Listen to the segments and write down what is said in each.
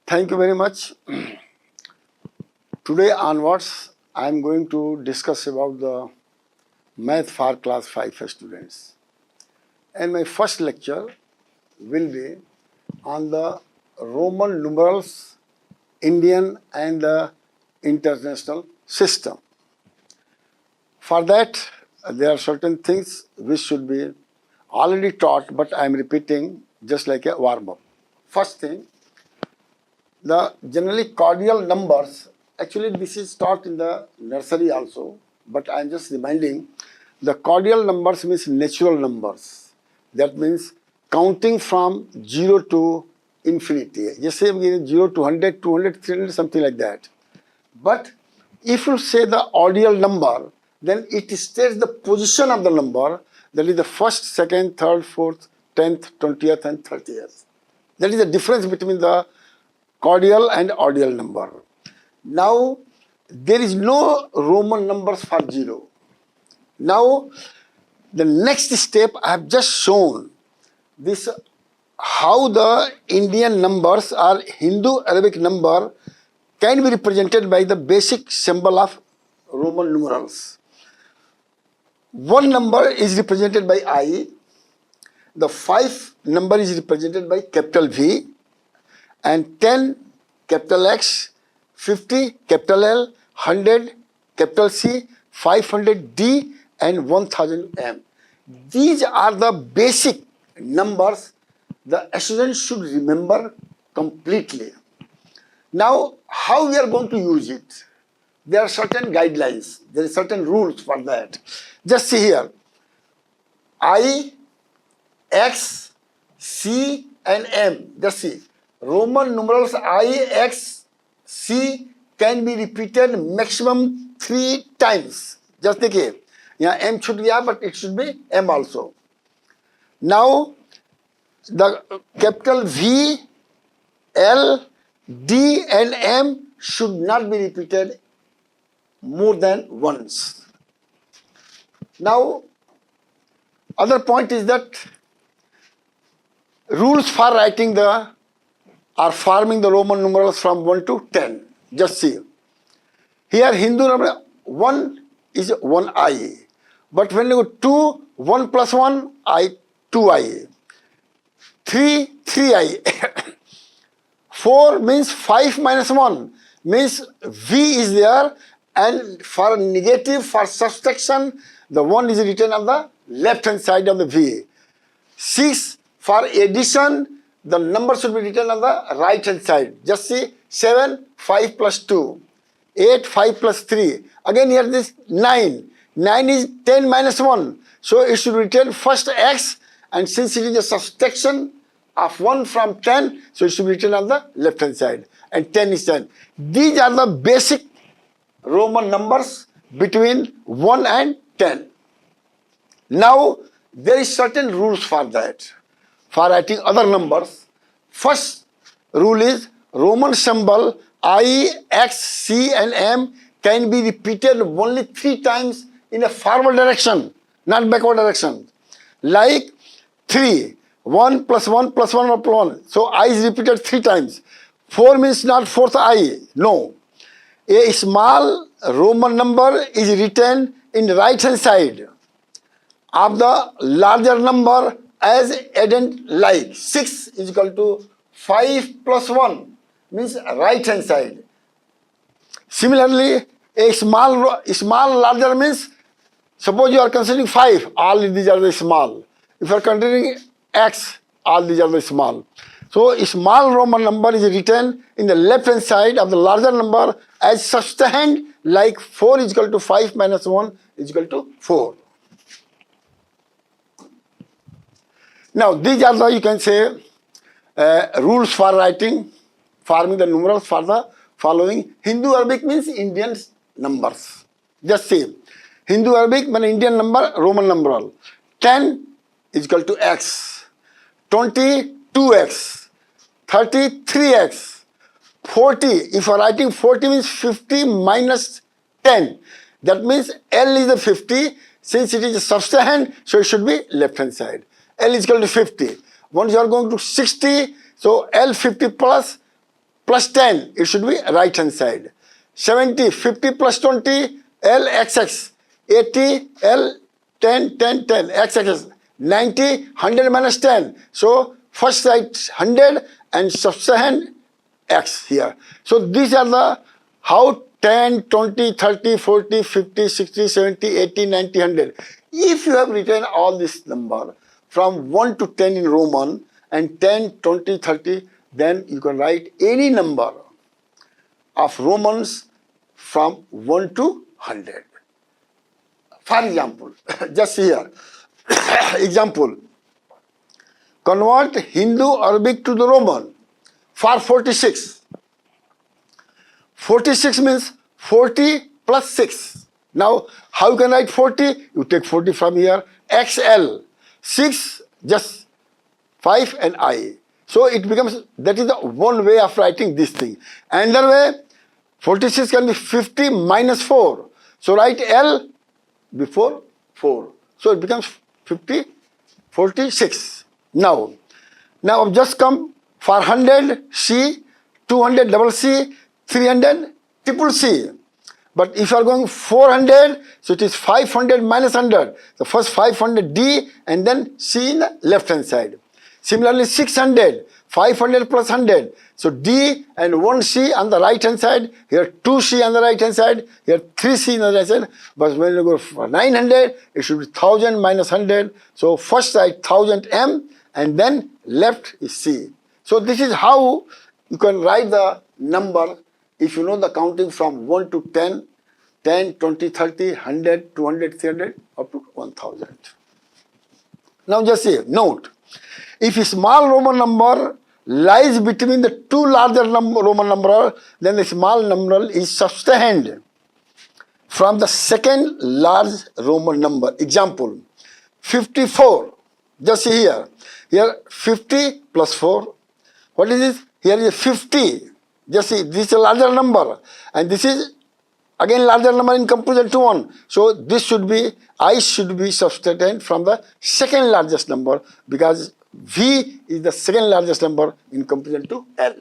Thank you very much. Today onwards, I am going to discuss about the math for class 5 students. And my first lecture will be on the Roman numerals, Indian and the international system. For that, there are certain things which should be already taught, but I am repeating just like a warm-up. First thing, the generally cordial numbers, actually this is taught in the nursery also, but I am just reminding, the cordial numbers means natural numbers. That means counting from 0 to infinity. Just say 0 to 100, 200, 300, something like that. But if you say the ordinal number, then it states the position of the number, that is the first, second, third, fourth, 10th, 20th and 30th. That is the difference between the cordial and ordinal number. Now, there is no Roman numbers for 0. Now, the next step I have just shown this how the Indian numbers or Hindu Arabic number can be represented by the basic symbol of Roman numerals. One number is represented by I, the 5 number is represented by capital V, and 10 capital X, 50 capital L, 100 capital C, 500 D and 1000 M. These are the basic numbers the student should remember completely. Now, how we are going to use it? There are certain guidelines, there are certain rules for that. Just see here, I, X, C and M. Just see, Roman numerals I, X, C can be repeated maximum 3 times. Just take it. Yeah, M should be, but it should be M also. Now, the capital V, L, D and M should not be repeated more than once. Now, other point is that rules for writing the or forming the Roman numerals from 1 to 10. Just see. Here Hindu number 1 is 1I. But when you go 2, 1 plus 1, I, 2I. 3, 3I. 4 means 5 minus 1 means V is there, and for negative, for subtraction, the 1 is written on the left hand side of the V. 6 for addition, the number should be written on the right hand side. Just see 7, 5 plus 2, 8, 5 plus 3. Again here this 9. 9 is 10 minus 1. So it should be written first X, and since it is a subtraction of 1 from 10, so it should be written on the left hand side. And 10 is 10. These are the basic Roman numbers between 1 and 10. Now, there is certain rules for that. For writing other numbers, first rule is Roman symbol I, X, C and M can be repeated only 3 times in a forward direction, not backward direction. Like 3, 1 plus 1 plus 1 plus 1. So I is repeated 3 times. 4 means not 4th I, no. A small Roman number is written in right hand side of the larger number as addend, like 6 is equal to 5 plus 1 means right hand side. Similarly, a small larger means, suppose you are considering 5, all these are the small. If you are considering X, all these are the small. So a small Roman number is written in the left hand side of the larger number as subtrahend, like 4 is equal to 5 minus 1 is equal to 4. Now these are the, you can say, rules for writing, forming the numerals for the following. Hindu Arabic means Indian numbers. Just say, Hindu Arabic means Indian number, Roman numeral. 10 is equal to X, 20, 2X, 30, 3X, 40, if you are writing 40 means 50 minus 10. That means L is the 50, since it is a subtrahend, so it should be left hand side. L is equal to 50. Once you are going to 60, so L 50 plus plus 10, it should be right hand side. 70, 50 plus 20, L, XX. 80, L, 10, 10, 10, XX. 90, 100 minus 10. So, first write 100 and subsequent X here. So, these are the how 10, 20, 30, 40, 50, 60, 70, 80, 90, 100. If you have written all this number from 1 to 10 in Roman and 10, 20, 30, then you can write any number of Romans from 1 to 100. For example, just here, example, convert Hindu Arabic to the Roman for 46. 46 means 40 plus 6. Now, how you can write 40? You take 40 from here, XL, 6, just 5 and I. So, it becomes, that is the one way of writing this thing. Another way, 46 can be 50 minus 4. So, write L before 4. So, it becomes 50, 46. Now just come for 100 C, 200 double C, 300 triple C. But if you are going 400, so it is 500 minus 100. The first 500 D and then C in the left hand side. Similarly 600, 500 plus 100. So D and 1 C on the right hand side, here 2 C on the right hand side, here 3 C on the right hand side. But when you go for 900, it should be 1000 minus 100. So first write 1000 M and then left is C. So this is how you can write the number if you know the counting from 1 to 10, 10, 20, 30, 100, 200, 300 up to 1000. Now just say, note, if a small Roman number lies between the two larger Roman numerals, then the small numeral is subtrahend from the second large Roman number. Example, 54. Just see here. Here 50 plus 4. What is this? Here is 50. Just see, this is a larger number. And this is again larger number in comparison to 1. So this should be, I should be subtrahend from the second largest number because V is the second largest number in comparison to L.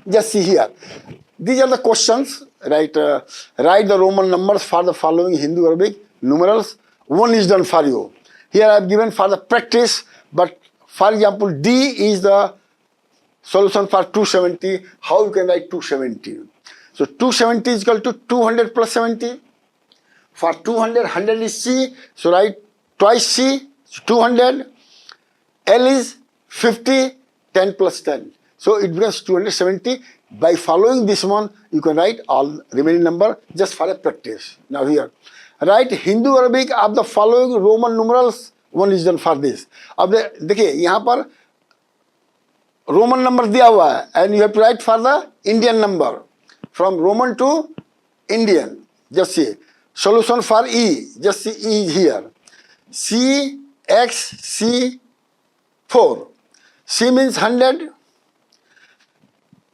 Just see here. These are the questions, right? Write the Roman numbers for the following Hindu Arabic numerals. One is done for you. Here I have given for the practice, but for example, D is the solution for 270. How you can write 270? So 270 is equal to 200 plus 70. For 200, 100 is C. So write twice C, 200. L is 50, 10 plus 10. So it becomes 270. By following this one, you can write all remaining number just for a practice. Now here, write Hindu Arabic of the following Roman numerals. One is done for this. अब देखिए यहाँ पर Roman number दिया हुआ है and you have to write for the Indian number from Roman to Indian. Just see solution for E. Just see E here. C X C 4. C means 100.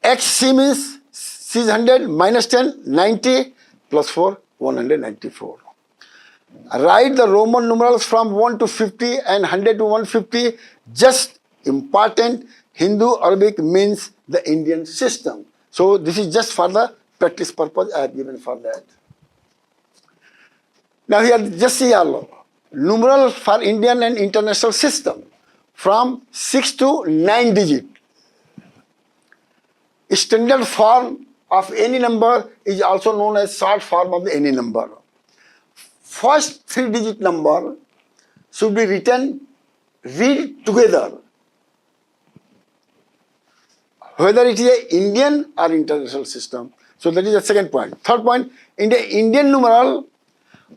XC means C is 100 minus 10, 90 plus 4, 194. Write the Roman numerals from 1 to 50 and 100 to 150. Just important, Hindu Arabic means the Indian system. So this is just for the practice purpose I have given for that. Now here just see all numeral for Indian and international system from 6 to 9 digit. Standard form of any number is also known as short form of any number. First 3 digit number should be read together, whether it is an Indian or international system. So that is the second point. Third point, in the Indian numeral,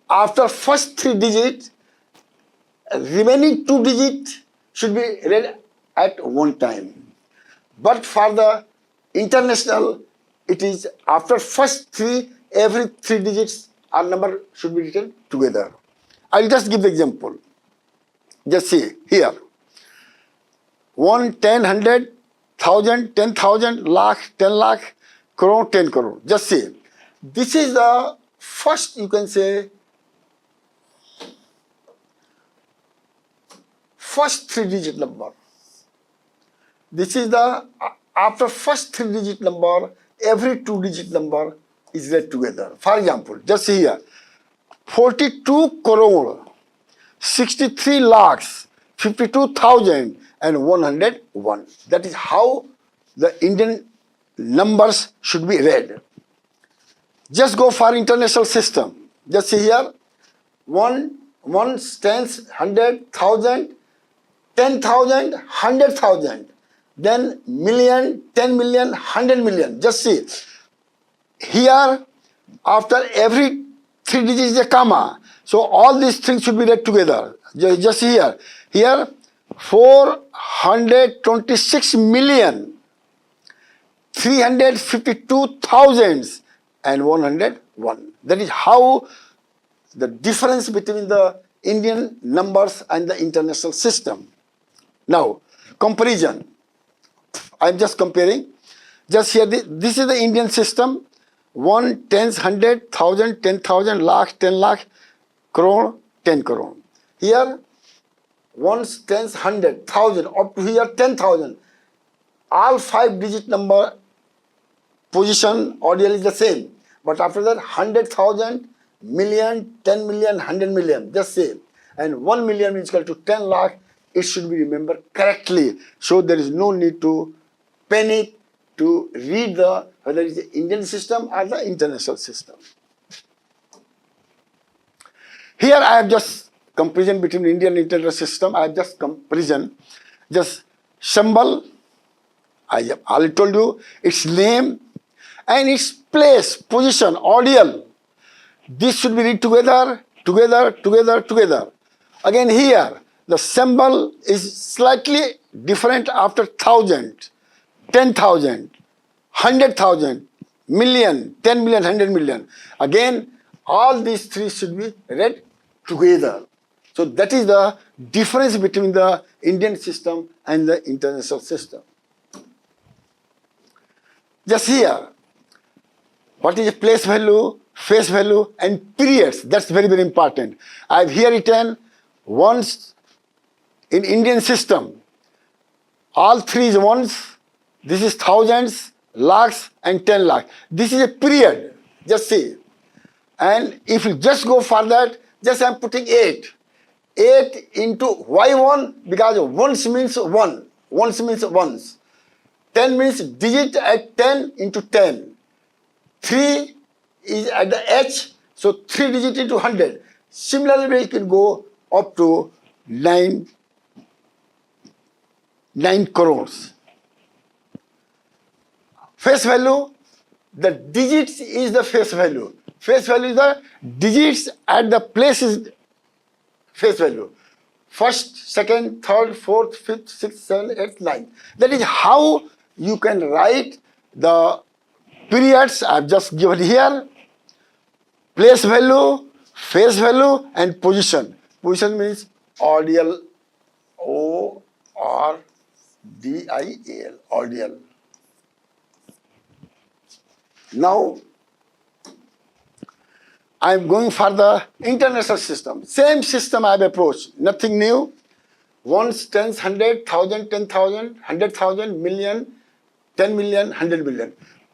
after first 3 digits, remaining 2 digits should be read at one time. But for the international, it is after first 3, every 3 digits or number should be written together. I will just give the example. Just see here. 1, 10, 100, 1000, 10,000, lakh, 10 lakh, crore, 10 crore. Just see. This is the first, you can say, first 3 digit number. This is the, after first 3-digit number, every 2-digit number is read together. For example, just see here, 42 crore, 63 lakhs, 52,101. That is how the Indian numbers should be read. Just go for international system. Just see here, 1, tens, 100, 1,000, 10,000, 100,000, then million, 10 million, 100 million. Just see, here after every 3 digits is a comma. So all these things should be read together. Just see here, 426 million, 352,101. That is how the difference between the Indian numbers and the international system. Now, comparison. I am just comparing. Just here, this is the Indian system. 1, tens, 100, 1,000, 10,000, lakh, 10 lakh, crore, 10 crore. Here, 1, tens, 100, 1,000, up to here 10,000. All 5-digit number position order is the same. But after that, 100,000, million, 10 million, 100 million, just same. And 1 million is equal to 10 lakh. It should be remembered correctly. So there is no need to panic to read whether it is the Indian system or the international system. Here I have just comparison between Indian and international system. I have just comparison. Just symbol, I have already told you, its name and its place, position, audial. This should be read together, together, together, together. Again here, the symbol is slightly different after 1,000, 10,000, 100,000, million, 10 million, 100 million. Again, all these three should be read together. So that is the difference between the Indian system and the international system. Just here, what is place value, face value, and periods? That's very, very important. I have here written ones in Indian system. All three is ones. This is thousands, lakhs, and 10 lakh. This is a period. Just see. And if you just go for that, just I am putting 8. 8 into why 1? Because ones means 1. Ones means ones. 10 means digit at 10 into 10. 3 is at the H, so 3 digit into 100. Similarly, we can go up to 9 crores. Face value, the digits is the face value. Face value is the digits at the places face value. First, second, third, fourth, fifth, sixth, seventh, eighth, ninth. That is how you can write the periods I have just given here. Place value, face value, and position. Position means audial, O-R-D-I-A-L, audial. Now, I am going for the international system. Same system I have approached, nothing new. Ones, tens, 100, 1,000, 10,000, 100,000, million, 10 million, 100 million.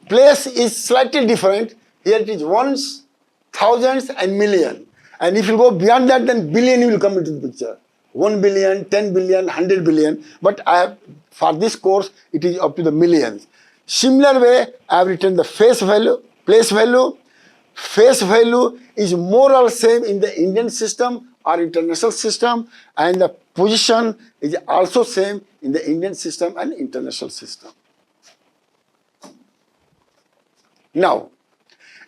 Place is slightly different. Here it is ones, thousands, and million. And if you go beyond that, then billion will come into the picture. 1 billion, 10 billion, 100 billion. But I have, for this course, it is up to the millions. Similar way, I have written the face value, place value. Face value is more or less same in the Indian system or international system, and the position is also same in the Indian system and international system. Now,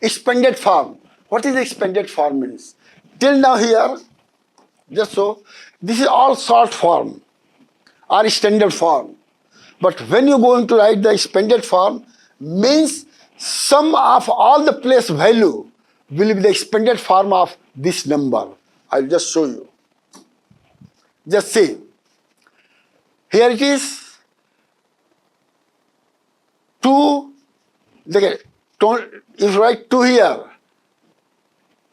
expanded form. What is expanded form means? Till now here, just so, this is all short form or standard form. But when you go into write the expanded form, means sum of all the place value will be the expanded form of this number. I will just show you. Just see. Here it is. 2. If you write 2 here,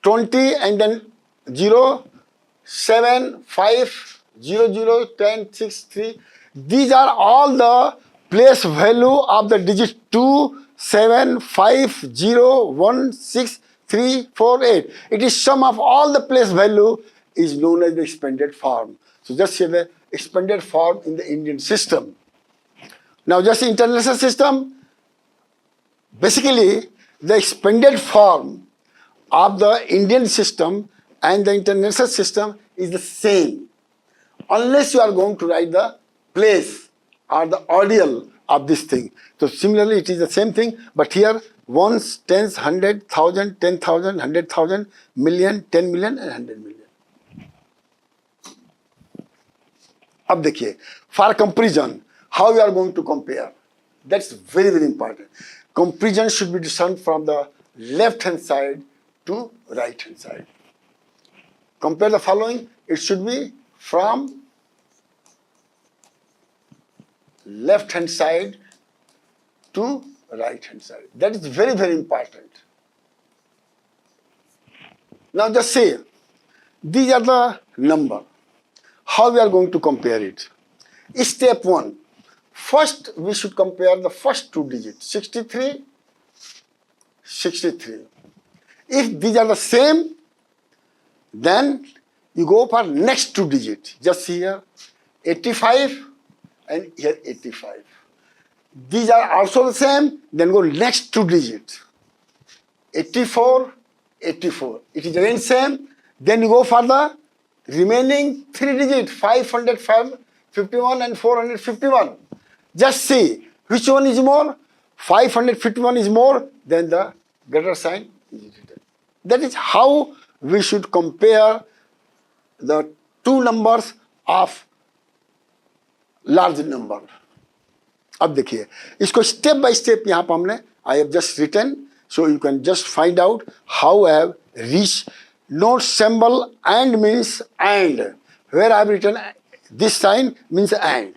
20 and then 0, 7, 5, 0, 0, 10, 6, 3. These are all the place value of the digit 2, 7, 5, 0, 1, 6, 3, 4, 8. It is sum of all the place value is known as the expanded form. So just say the expanded form in the Indian system. Now just international system, basically the expanded form of the Indian system and the international system is the same, unless you are going to write the place or the ordeal of this thing. So similarly, it is the same thing, but here ones, tens, 100, 1,000, 10,000, 100,000, million, 10 million and 100 million. अब देखिए, for comparison, how we are going to compare? That's very, very important. Comparison should be done from the left hand side to right hand side. Compare the following. It should be from left hand side to right hand side. That is very, very important. Now just say, these are the number. How we are going to compare it? Step 1. First, we should compare the first two digits, 63, 63. If these are the same, then you go for next two digits. Just here, 85 and here 85. These are also the same, then go next two digits. 84, 84. It is again same. Then you go for the remaining three digits, 551 and 451. Just see which one is more. 551 is more, then the greater sign is written. That is how we should compare the two numbers of large number. अब देखिए, इसको step by step यहाँ पर हमने I have just written, so you can just find out how I have reached. Note symbol and means and. Where I have written this sign means and.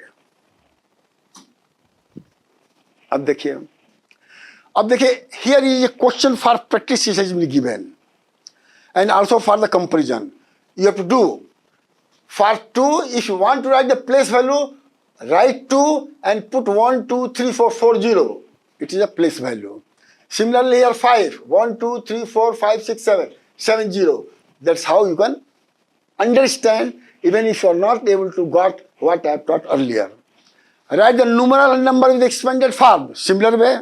अब देखिए, here is a question for practice which has been given, and also for the comparison. You have to do. For 2, if you want to write the place value, write 2 and put 1, 2, 3, 4, 4, 0. It is a place value. Similarly here 5, 1, 2, 3, 4, 5, 6, 7, 7, 0. That's how you can understand, even if you are not able to got what I have taught earlier. Write the numeral number with expanded form. Similar way,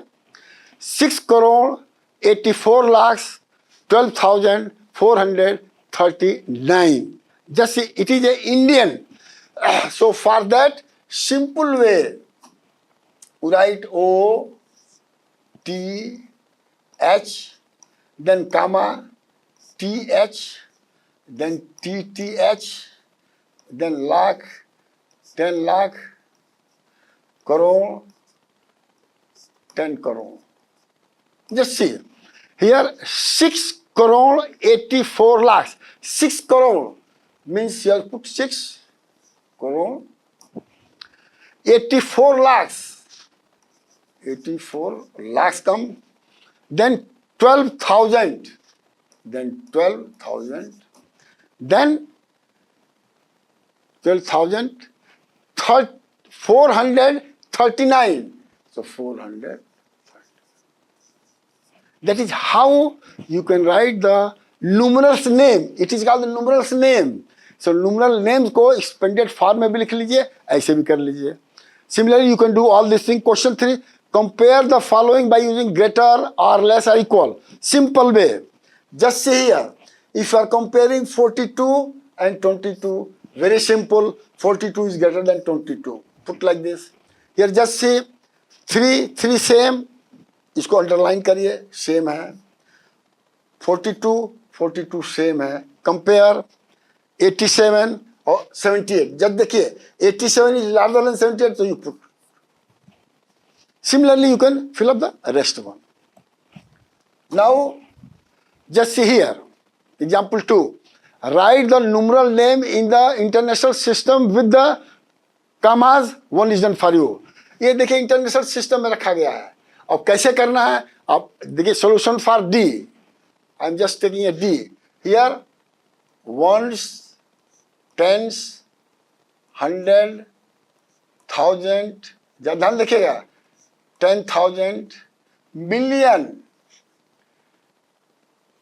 6 crore 84 lakhs 12,439. Just see, it is a Indian. So for that simple way, write O, T, H, then comma, T, H, then T, T, H, then lakh, 10 lakh, crore, 10 crore. Just see, here 6 crore 84 lakhs. 6 crore means here put 6 crore. 84 lakhs. 84 lakhs come. Then 12,000. Then 12,000. Then 12,000. 439. So 400. That is how you can write the numerals name. It is called the numerals name. So numeral names को expanded form में भी लिख लीजिए, ऐसे भी कर लीजिए. Similarly, you can do all this thing. Question 3, compare the following by using greater or less or equal. Simple way. Just see here, if you are comparing 42 and 22, very simple, 42 is greater than 22. Put like this. Here just see, 3 same, इसको underline करिए, same है. 42 same है. Compare 87 और 78. जब देखिए 87 is larger than 78, so you put. Similarly, you can fill up the rest one. Now, just see here, example 2. Write the numeral name in the international system with the commas. One is done for you. ये देखिए international system में रखा गया है. अब कैसे करना है, आप देखिए solution for D. I am just taking A D. Here ones, tens, 100, 1000, जब ध्यान देखिएगा 10,000 मिलियन,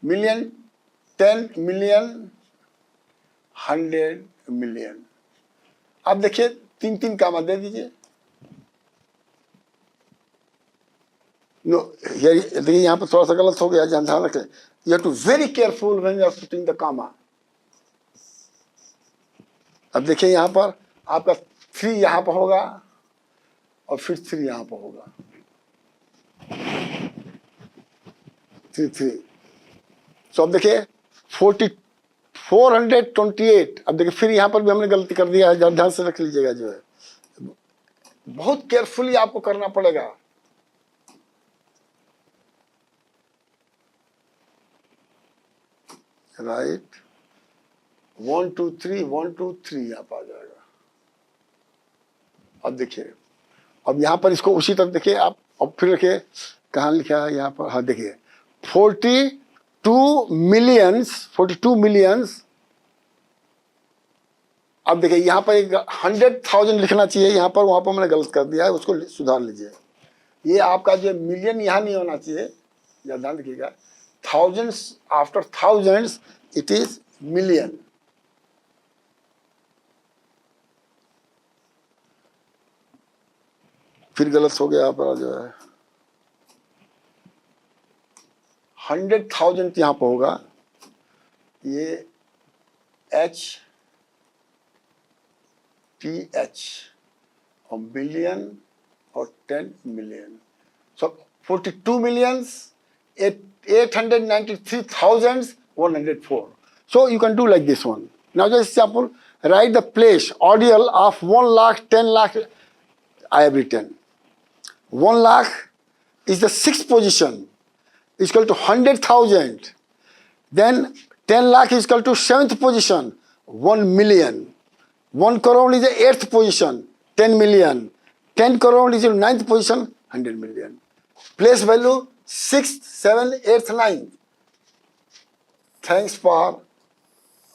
मिलियन 10 मिलियन 100 मिलियन। अब देखिए 3 कामा दे दीजिए। नो देखिए यहाँ पर थोड़ा सा गलत हो गया, ध्यान रखें। You have to very careful when you are putting the comma. अब देखिए यहाँ पर आपका 3 यहाँ पर होगा और फिर 3 यहाँ पर होगा, 3। तो अब देखिए 428। अब देखिए फिर यहाँ पर भी हमने गलती कर दिया है, ध्यान से रख लीजिएगा। जो है बहुत केयरफुली आपको करना पड़ेगा। राइट, 1 2 3 1 2 3 यहाँ पर आ जाएगा। अब देखिए, अब यहाँ पर इसको उसी तरह देखिए आप। अब फिर देखिए कहाँ लिखा है यहाँ पर, हाँ देखिए 42 मिलियंस। अब देखिए यहाँ पर एक 100,000 लिखना चाहिए यहाँ पर, वहाँ पर मैंने गलत कर दिया है, उसको सुधार लीजिए। ये आपका जो मिलियन यहाँ नहीं होना चाहिए, या ध्यान रखिएगा। Thousands, after thousands it is million. फिर गलत हो गया यहाँ पर, जो है 100,000 यहाँ पर होगा, ये HTH और बिलियन और 10 million. So 42 millions 893,104. So you can do like this one. Now just example, write the place ordeal of 1 lakh, 10 lakh. I have written 1 lakh is the 6th position, is equal to 100,000. Then 10 lakh is equal to 7th position, 1 million. 1 crore is the 8th position, 10 million. 10 crore is the 9th position, 100 million. Place value 6th, 7th, 8th, 9th. Thanks for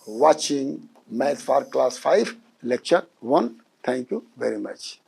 watching Math for Class 5 Lecture 1. Thank you very much.